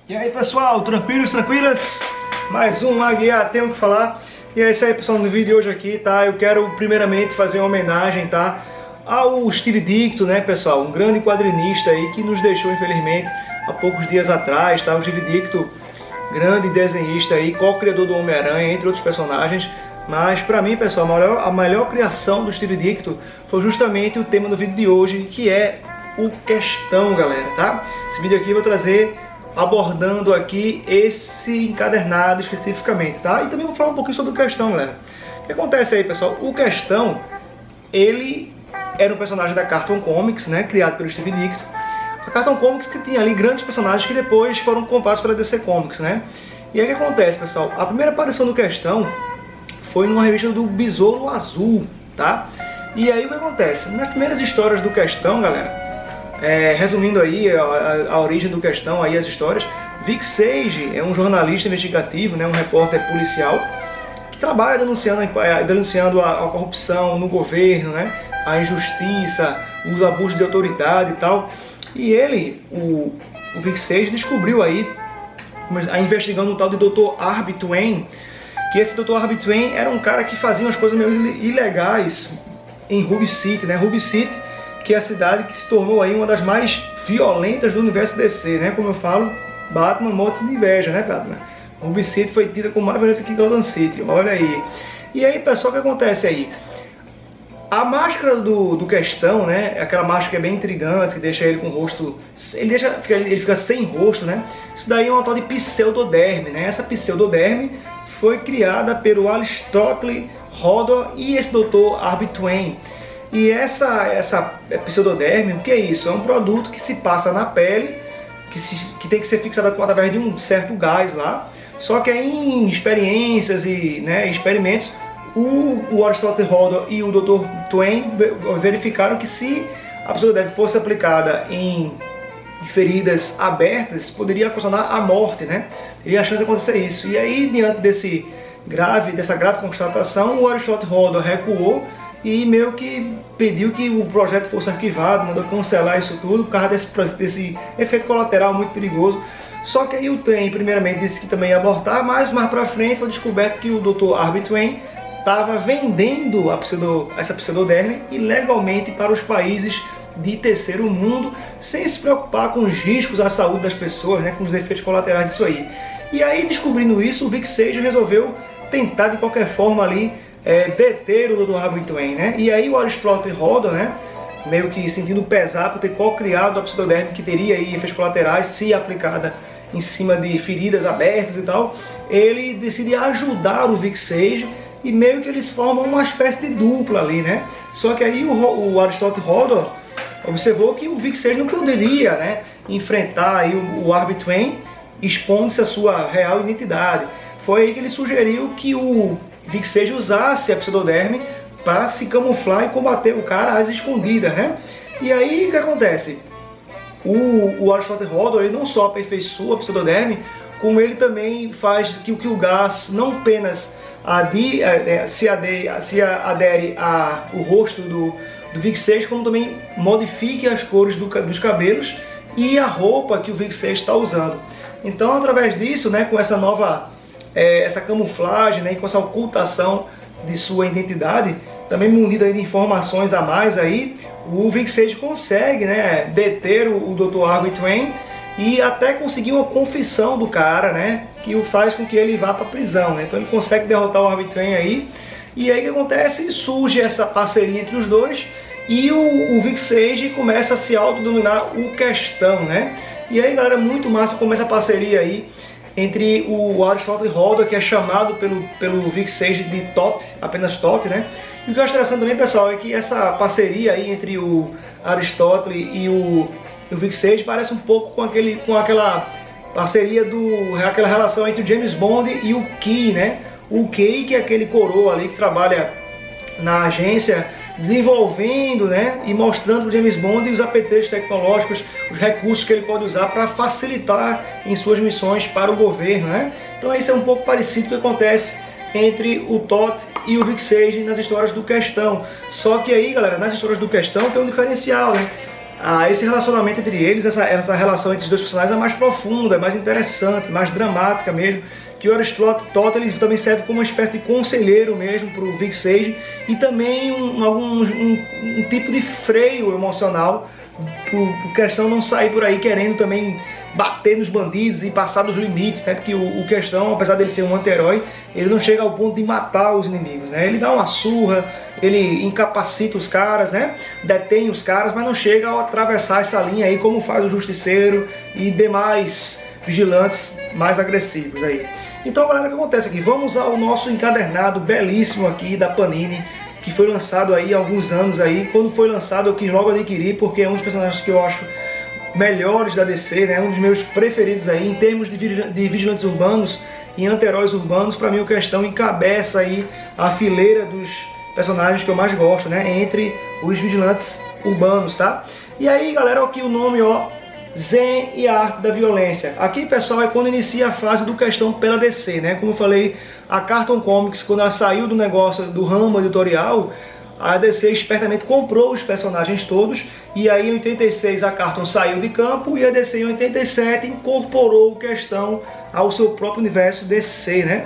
E aí pessoal, tranquilos, tranquilas? Mais um Aguiar Tenho que Falar. E é isso aí pessoal, no vídeo de hoje aqui, tá? Eu quero primeiramente fazer uma homenagem, tá? Ao Steve Ditko, né pessoal? Um grande quadrinista aí que nos deixou infelizmente há poucos dias atrás, tá? O Steve Ditko, grande desenhista aí, co-criador do Homem-Aranha, entre outros personagens. Mas pra mim pessoal, a melhor criação do Steve Ditko foi justamente o tema do vídeo de hoje, que é o Questão, galera, tá? Esse vídeo aqui eu vou trazer abordando aqui esse encadernado especificamente, tá? E também vou falar um pouquinho sobre o Questão, galera. O que acontece aí, pessoal? O Questão, ele era um personagem da Cartoon Comics, né? Criado pelo Steve Ditko. A Cartoon Comics que tinha ali grandes personagens que depois foram comprados pela DC Comics, né? E aí o que acontece, pessoal? A primeira aparição do Questão foi numa revista do Besouro Azul, tá? E aí o que acontece? Nas primeiras histórias do Questão, galera, resumindo aí a origem do Questão, aí as histórias, Vic Sage é um jornalista investigativo, né, um repórter policial, que trabalha denunciando a corrupção no governo, né, a injustiça, os abusos de autoridade e tal. E ele, o Vic Sage, descobriu aí, investigando um tal de Dr. Arby Twain, que esse Dr. Arby Twain era um cara que fazia umas coisas meio ilegais em Ruby City, né? Ruby City, que é a cidade que se tornou aí uma das mais violentas do universo DC, né? Como eu falo, Batman mortos de inveja, né, Batman? Ruby City foi tida como mais violenta que Gotham City, olha aí. E aí, pessoal, o que acontece aí? A máscara do Questão, né? Aquela máscara que é bem intrigante, que deixa ele com o rosto... Ele fica sem rosto, né? Isso daí é uma tal de pseudoderme, né? Essa pseudoderme foi criada pelo Aristotle Hodor e esse Dr. Arby Twain. E essa pseudoderme, o que é isso? É um produto que se passa na pele, que tem que ser fixado através de um certo gás lá. Só que em experiências e, né, experimentos, o Aristotle Hodor e o Dr. Twain verificaram que se a pseudoderme fosse aplicada em feridas abertas, poderia ocasionar a morte, né? Teria a chance de acontecer isso. E aí, diante dessa grave constatação, o Aristotle Hodor recuou e meio que pediu que o projeto fosse arquivado, mandou cancelar isso tudo por causa desse efeito colateral muito perigoso. Só que aí o Twain primeiramente disse que também ia abortar, mas mais pra frente foi descoberto que o Dr. Arby Twain estava vendendo essa pseudoderme ilegalmente para os países de terceiro mundo, sem se preocupar com os riscos à saúde das pessoas, né, com os efeitos colaterais disso aí. E aí, descobrindo isso, o Vic Sage resolveu tentar de qualquer forma ali deter o Dr. Arby Twain, né? E aí o Aristotle Hodor, né, meio que sentindo pesar por ter co-criado a pseudoderme que teria aí efeitos colaterais se aplicada em cima de feridas abertas e tal, ele decide ajudar o Vic Sage e meio que eles formam uma espécie de dupla ali, né? Só que aí o Aristotle Hodor observou que o Vic Sage não poderia, né, enfrentar aí o Arby Twain expondo-se a sua real identidade. Foi aí que ele sugeriu que o Vic Sage usasse a pseudoderme para se camuflar e combater o cara às escondidas, né? E aí o que acontece? O Aristotle Hodor, ele não só aperfeiçoa a pseudoderme, como ele também faz que o gás não apenas se adere ao rosto do Vic Sage, como também modifique as cores dos cabelos e a roupa que o Vic Sage está usando. Então, através disso, né, com essa nova essa camuflagem, né, e com essa ocultação de sua identidade, também munido aí de informações a mais aí, o Vic Sage consegue, né, deter o Dr. Arby Twain e até conseguir uma confissão do cara, né, que o faz com que ele vá para a prisão, né? Então ele consegue derrotar o Arby Twain aí. E aí o que acontece? Surge essa parceria entre os dois e o Vic Sage começa a se autodominar o Questão, né? E aí, galera, muito massa, começa a parceria aí entre o Aristotle Hodor, que é chamado pelo Vic Sage de Tot, apenas Tot, né? E o que eu acho interessante também, pessoal, é que essa parceria aí entre o Aristotle e o Vic Sage parece um pouco com aquela parceria aquela relação entre o James Bond e o Key, né? O Key, que é aquele coroa ali que trabalha na agência, desenvolvendo, né, e mostrando para o James Bond os apetrechos tecnológicos, os recursos que ele pode usar para facilitar em suas missões para o governo, né? Então isso é um pouco parecido com o que acontece entre o Tot e o Vic Sage nas histórias do Questão. Só que aí, galera, nas histórias do Questão tem um diferencial, né? esse relacionamento entre eles, essa relação entre os dois personagens é mais profunda, é mais interessante, mais dramática mesmo, que o Aristóteles ele também serve como uma espécie de conselheiro mesmo para o Vic Sage, e também um tipo de freio emocional para o Questão não sair por aí querendo também bater nos bandidos e passar dos limites, né? Porque o Questão, apesar dele ser um anti-herói, ele não chega ao ponto de matar os inimigos, né? Ele dá uma surra, ele incapacita os caras, né? Detém os caras, mas não chega a atravessar essa linha aí como faz o Justiceiro e demais vigilantes mais agressivos aí. Então, galera, o que acontece aqui? Vamos ao nosso encadernado belíssimo aqui da Panini, que foi lançado aí há alguns anos aí. Quando foi lançado eu quis logo adquirir, porque é um dos personagens que eu acho melhores da DC, né? Um dos meus preferidos aí em termos de vigilantes urbanos e anti-heróis urbanos. Para mim o Questão encabeça aí a fileira dos personagens que eu mais gosto, né? Entre os vigilantes urbanos, tá? E aí, galera, aqui o nome, ó, Zen e a Arte da Violência. Aqui, pessoal, é quando inicia a fase do Questão pela DC, né? Como eu falei, a Cartoon Comics, quando ela saiu do negócio do ramo editorial, a DC espertamente comprou os personagens todos, e aí em 86 a Cartoon saiu de campo e a DC em 87 incorporou o Questão ao seu próprio universo DC, né?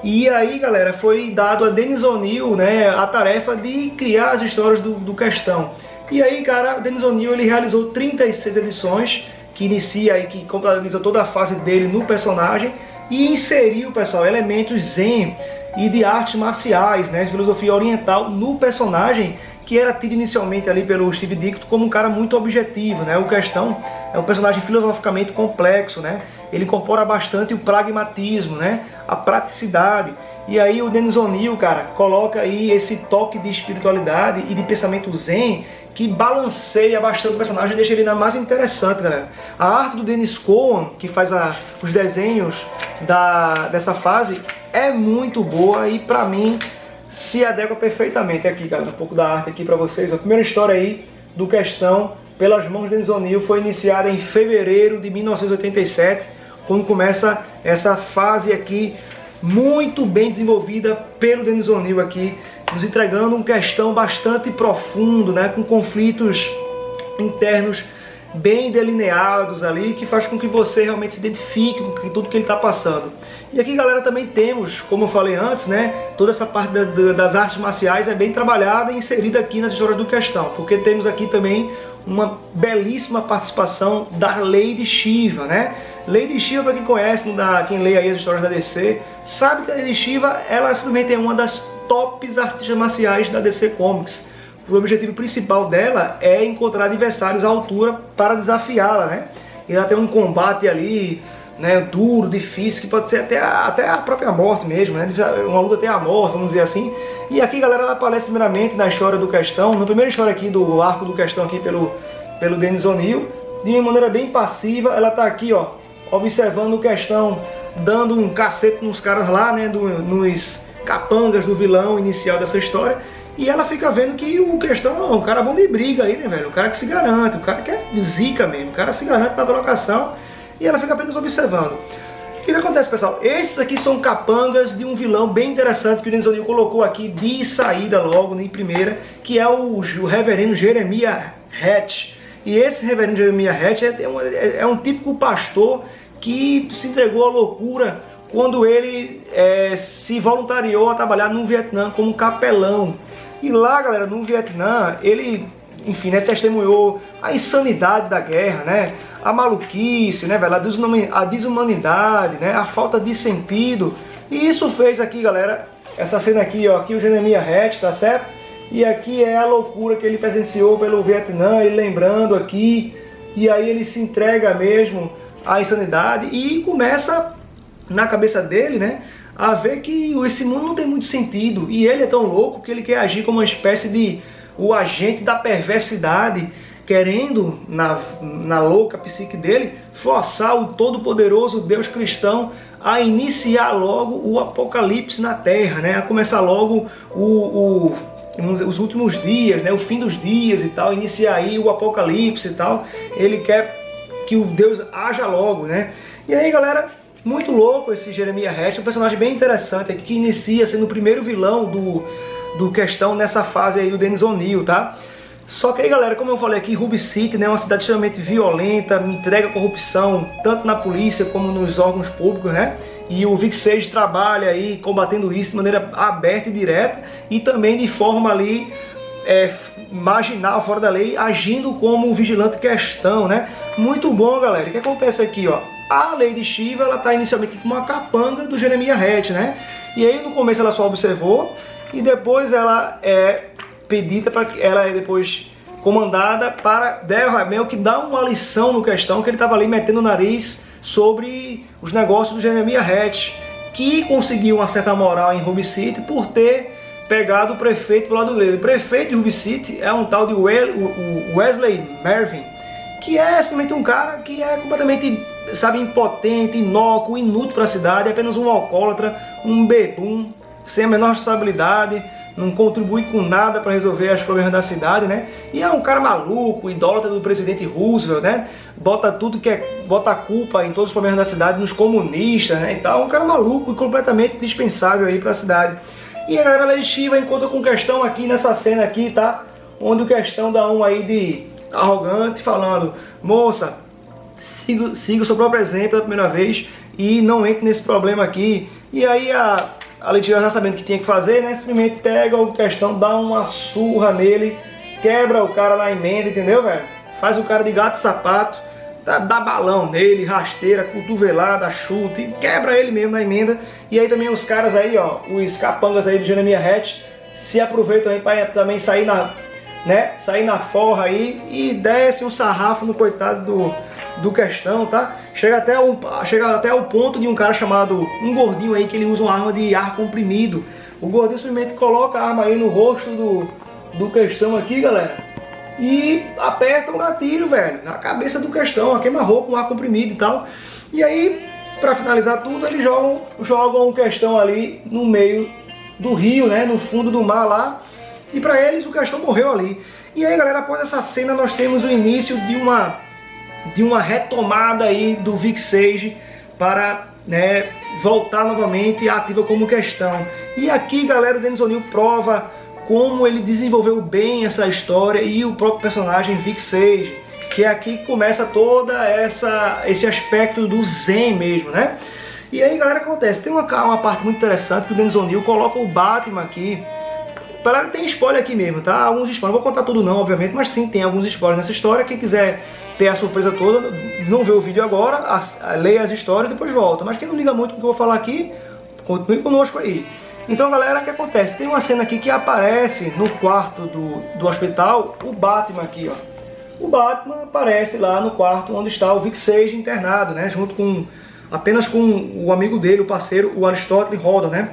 E aí, galera, foi dado a Dennis O'Neil, né, a tarefa de criar as histórias do Questão. E aí, cara, Dennis O'Neil ele realizou 36 edições, que inicia aí, que completabiliza toda a fase dele no personagem, e inseriu, pessoal, elementos zen e de artes marciais, né, filosofia oriental no personagem, que era tido inicialmente ali pelo Steve Ditko como um cara muito objetivo, né? O Questão é um personagem filosoficamente complexo, né? Ele incorpora bastante o pragmatismo, né? A praticidade. E aí o Dennis O'Neil, cara, coloca aí esse toque de espiritualidade e de pensamento zen que balanceia bastante o personagem e deixa ele ainda mais interessante, galera. A arte do Dennis Cowan, que faz os desenhos dessa fase, é muito boa e pra mim se adequa perfeitamente. Aqui, galera, um pouco da arte aqui pra vocês. A primeira história aí do Questão pelas mãos de Dennis O'Neil foi iniciada em fevereiro de 1987, quando começa essa fase aqui muito bem desenvolvida pelo Dennis O'Neil aqui, nos entregando um Questão bastante profundo, né, com conflitos internos bem delineados ali, que faz com que você realmente se identifique com tudo que ele está passando. E aqui, galera, também temos, como eu falei antes, né, toda essa parte das artes marciais é bem trabalhada e inserida aqui nas histórias do Questão, porque temos aqui também uma belíssima participação da Lady Shiva, né? Lady Shiva, para quem conhece, quem lê aí as histórias da DC, sabe que a Lady Shiva, ela simplesmente é uma das tops artistas marciais da DC Comics. O objetivo principal dela é encontrar adversários à altura para desafiá-la, né? E ela tem um combate ali, né, duro, difícil, que pode ser até a própria morte mesmo, né? Uma luta até a morte, vamos dizer assim. E aqui, galera, ela aparece primeiramente na história do Questão, na primeira história aqui do arco do Questão aqui pelo Dennis O'Neil, de uma maneira bem passiva. Ela tá aqui, ó, observando o Questão, dando um cacete nos caras lá, né, nos capangas do vilão inicial dessa história. E ela fica vendo que o Questão é um cara bom de briga aí, né, velho? O cara que se garante, o cara que é zica mesmo, o cara se garante na trocação, e ela fica apenas observando. O que acontece, pessoal? Esses aqui são capangas de um vilão bem interessante que o Dennis O'Neil colocou aqui de saída logo, em primeira, que é o reverendo Jeremiah Hatch. E esse reverendo Jeremiah Hatch é um típico pastor que se entregou à loucura quando ele se voluntariou a trabalhar no Vietnã como capelão. E lá, galera, no Vietnã, ele, enfim, né, testemunhou a insanidade da guerra, né, a maluquice, né, velho, a desumanidade, né, a falta de sentido. E isso fez aqui, galera, essa cena aqui, ó, aqui o Jeremiah Hatch, tá certo? E aqui é a loucura que ele presenciou pelo Vietnã, ele lembrando aqui, e aí ele se entrega mesmo à insanidade e começa na cabeça dele, né, a ver que esse mundo não tem muito sentido, e ele é tão louco que ele quer agir como uma espécie de o agente da perversidade, querendo, na louca psique dele, forçar o todo-poderoso Deus cristão a iniciar logo o apocalipse na Terra, né? A começar logo os últimos dias, né? O fim dos dias e tal, iniciar aí o apocalipse e tal. Ele quer que o Deus haja logo, né? E aí, galera, muito louco esse Jeremiah Hatch, um personagem bem interessante aqui, que inicia sendo o primeiro vilão do Questão nessa fase aí do Dennis O'Neil, tá? Só que aí, galera, como eu falei aqui, Ruby City, né, é uma cidade extremamente violenta, entrega corrupção tanto na polícia como nos órgãos públicos, né? E o Vic Sage trabalha aí combatendo isso de maneira aberta e direta e também de forma ali marginal, fora da lei, agindo como um vigilante questão, né? Muito bom, galera. O que acontece aqui, ó? A Lady Shiva, ela tá inicialmente com uma capanga do Jeremiah Hatch, né? E aí no começo ela só observou e depois ela pedida para ela é depois comandada para meio que dar uma lição no questão que ele estava ali metendo o nariz sobre os negócios do Jeremiah Hatch, que conseguiu uma certa moral em Ruby City por ter pegado o prefeito do lado dele. O prefeito de Ruby City é um tal de Wesley Mervyn, que é simplesmente um cara que é completamente, sabe, impotente, inócuo, inútil para a cidade, é apenas um alcoólatra, um bebum, sem a menor responsabilidade, não contribui com nada para resolver os problemas da cidade, né? E é um cara maluco, idólatra do presidente Roosevelt, né? Bota a culpa em todos os problemas da cidade nos comunistas, né? E tal, um cara maluco e completamente dispensável aí para a cidade. E a galera Lady Shiva encontra com o Questão aqui nessa cena aqui, tá? Onde o Questão dá um aí de arrogante falando: moça, siga o seu próprio exemplo pela primeira vez e não entre nesse problema aqui. E aí a Lady Shiva, já sabendo o que tinha que fazer, né, simplesmente pega o Questão, dá uma surra nele, quebra o cara na emenda, entendeu, velho? Faz o cara de gato e sapato, dá balão nele, rasteira, cotovelada, chute, quebra ele mesmo na emenda. E aí também os caras aí, ó, os capangas aí do Jeremiah Hatch se aproveitam aí para também sair na forra aí e desce um sarrafo no coitado do Questão, tá? Chega até o ponto de um cara chamado, um gordinho aí, que ele usa uma arma de ar comprimido. O gordinho simplesmente coloca a arma aí no rosto do Questão aqui, galera, e aperta o gatilho, velho, na cabeça do Questão, a queima-roupa com ar comprimido e tal. E aí, pra finalizar tudo, eles jogam o Questão ali no meio do rio, né, no fundo do mar lá, e pra eles o Questão morreu ali. E aí, galera, após essa cena nós temos o início de uma retomada aí do Vic Sage para, né, voltar novamente ativa como Questão. E aqui, galera, o Dennis O'Neil prova como ele desenvolveu bem essa história e o próprio personagem Vic Sage, que é aqui que começa toda esse aspecto do Zen mesmo, né? E aí, galera, acontece, tem uma parte muito interessante que o Dennis O'Neil coloca o Batman aqui. Tem spoiler aqui mesmo, tá? Alguns spoilers, não vou contar tudo não, obviamente, mas sim, tem alguns spoilers nessa história. Quem quiser ter a surpresa toda, não vê o vídeo agora, leia as histórias e depois volta. Mas quem não liga muito com o que eu vou falar aqui, continue conosco aí. Então, galera, o que acontece? Tem uma cena aqui que aparece no quarto do hospital, o Batman aqui, ó. O Batman aparece lá no quarto onde está o Vic Sage internado, né? Junto apenas com o amigo dele, o parceiro, o Aristóteles Rodon, né?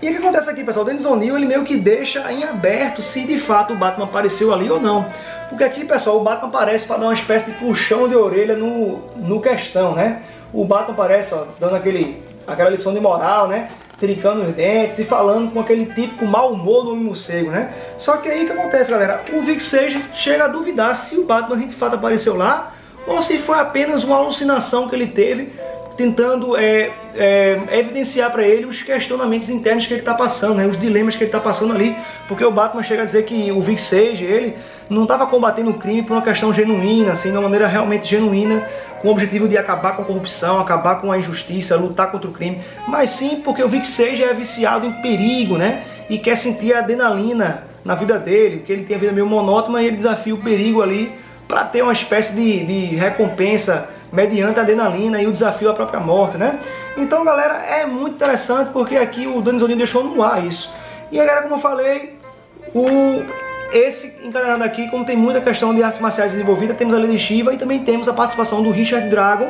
E o que acontece aqui, pessoal? O Dennis O'Neil, ele meio que deixa em aberto se de fato o Batman apareceu ali ou não. Porque aqui, pessoal, o Batman aparece para dar uma espécie de puxão de orelha no Questão, né? O Batman aparece, ó, dando aquela lição de moral, né? Trincando os dentes e falando com aquele típico mau humor do Homem-Morcego, né? Só que aí o que acontece, galera? O Vic Sage chega a duvidar se o Batman de fato apareceu lá ou se foi apenas uma alucinação que ele teve, tentando evidenciar para ele os questionamentos internos que ele está passando, né? Os dilemas que ele está passando ali, porque o Batman chega a dizer que o Vic Sage, ele não estava combatendo o crime por uma questão genuína, assim, de uma maneira realmente genuína, com o objetivo de acabar com a corrupção, acabar com a injustiça, lutar contra o crime, mas sim porque o Vic Sage é viciado em perigo, né? E quer sentir a adrenalina na vida dele, que ele tem a vida meio monótona e ele desafia o perigo ali para ter uma espécie de recompensa mediante a adrenalina e o desafio à própria morte, né? Então, galera, é muito interessante porque aqui o Dennis O'Neil deixou no ar isso. E agora, como eu falei, esse encadenado aqui, como tem muita questão de artes marciais desenvolvida, temos a Lady Shiva e também temos a participação do Richard Dragon.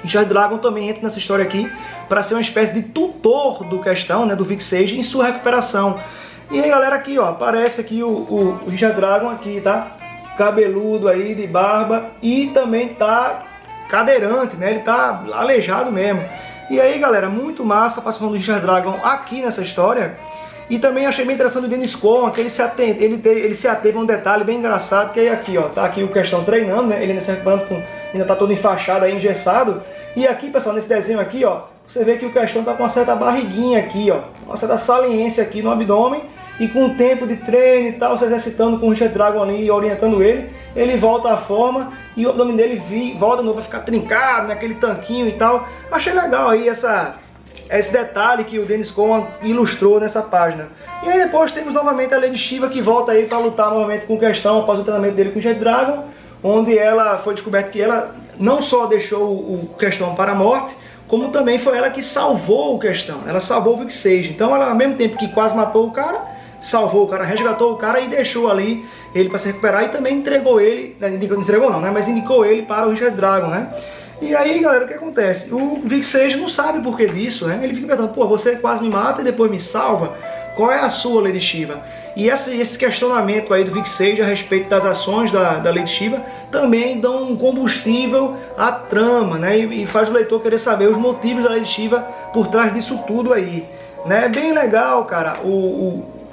Richard Dragon também entra nessa história aqui para ser uma espécie de tutor do Questão, né, do Vic Sage, em sua recuperação. E aí, galera, aqui, ó, aparece aqui o Richard Dragon aqui, tá? Cabeludo aí, de barba, e também tá cadeirante, né? Ele tá aleijado mesmo. E aí, galera, muito massa a participação do Richard Dragon aqui nessa história. E também achei bem interessante o Dennis Cowan, que ele se ateve a um detalhe bem engraçado, que é aqui, ó, tá aqui o Questão treinando, né? Ele ainda se recuperando ainda tá todo enfaixado aí, engessado. E aqui, pessoal, nesse desenho aqui, ó, você vê que o Questão tá com uma certa barriguinha aqui, ó, uma certa saliência aqui no abdômen, e com o tempo de treino e tal, se exercitando com o Richard Dragon ali e orientando ele volta à forma e o abdômen dele volta de novo, vai ficar trincado, naquele tanquinho e tal. Achei legal aí esse detalhe que o Dennis Cowan ilustrou nessa página. E aí depois temos novamente a Lady Shiva, que volta aí para lutar novamente com o Questão após o treinamento dele com o Richard Dragon, onde ela foi descoberto que ela não só deixou o Questão para a morte, como também foi ela que salvou o Questão. Ela salvou o Vic Sage. Então ela, ao mesmo tempo que quase matou o cara, salvou o cara, resgatou o cara e deixou ali ele para se recuperar, e também entregou ele, não entregou não, né, mas indicou ele para o Richard Dragon, né. E aí, galera, o que acontece? O Vic Sage não sabe o porquê disso, né, ele fica pensando, pô, você quase me mata e depois me salva, qual é a sua, Lady Shiva? E esse questionamento aí do Vic Sage a respeito das ações da Lady Shiva também dão um combustível à trama, né, e faz o leitor querer saber os motivos da Lady Shiva por trás disso tudo aí, né. É bem legal, cara,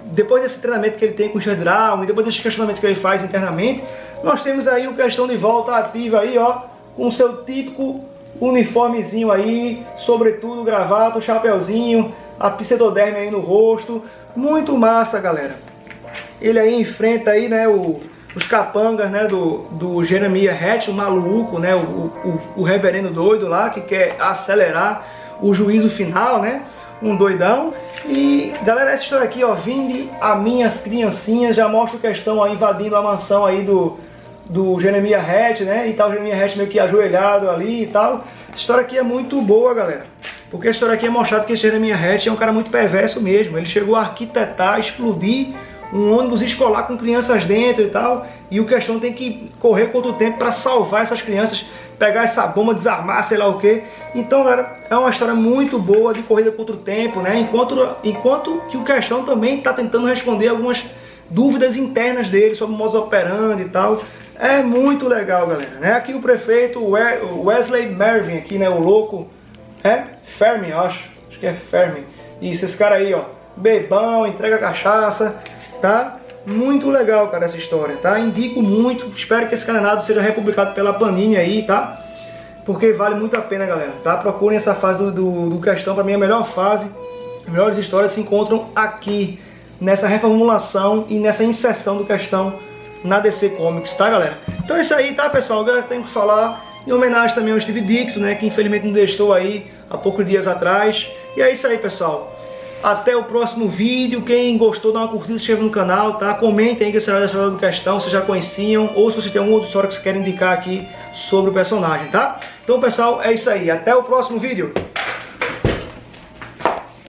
depois desse treinamento que ele tem com o Richard Dragon e depois desse questionamento que ele faz internamente, nós temos aí o Questão de volta ativa aí, ó, com o seu típico uniformezinho aí, sobretudo gravata, o chapeuzinho, a pseudoderme aí no rosto, muito massa, galera. Ele aí enfrenta aí, né, os capangas, né, do Jeremiah Hatch, o maluco, né, o reverendo doido lá, que quer acelerar o juízo final, né, um doidão. E galera, essa história aqui, ó, vinde a minhas criancinhas, já mostra o Questão aí invadindo a mansão aí do Jeremiah Hatch, né, e tal, o Jeremiah Hatch meio que ajoelhado ali e tal. Essa história aqui é muito boa, galera, porque a história aqui é mostrado que esse Jeremiah Hatch é um cara muito perverso mesmo. Ele chegou a arquitetar, explodir um ônibus escolar com crianças dentro e tal, e o Questão tem que correr contra o tempo para salvar essas crianças, pegar essa bomba, desarmar, sei lá o que. Então, galera, é uma história muito boa de corrida contra o tempo, né? Enquanto que o Questão também está tentando responder algumas dúvidas internas dele sobre o modus operandi e tal. É muito legal, galera, né? Aqui o prefeito Wesley Mervyn, aqui, né? O louco, Fermin, eu acho que é Fermin. Isso, esse cara aí, ó, bebão, entrega cachaça, tá? Muito legal, cara, essa história, tá? Indico muito, espero que esse canonado seja republicado pela Panini aí, tá? Porque vale muito a pena, galera, tá? Procurem essa fase do Questão, pra mim é a melhor fase. As melhores histórias se encontram aqui, nessa reformulação e nessa inserção do Questão na DC Comics, tá, galera? Então é isso aí, tá, pessoal? Agora tenho que falar em homenagem também ao Steve Ditko, né, que infelizmente nos deixou aí há poucos dias atrás. E é isso aí, pessoal. Até o próximo vídeo. Quem gostou, dá uma curtida, se inscreva no canal, tá? Comentem aí que essa é a história do Questão, se já conheciam, ou se você tem alguma outra história que você quer indicar aqui sobre o personagem, tá? Então, pessoal, é isso aí. Até o próximo vídeo.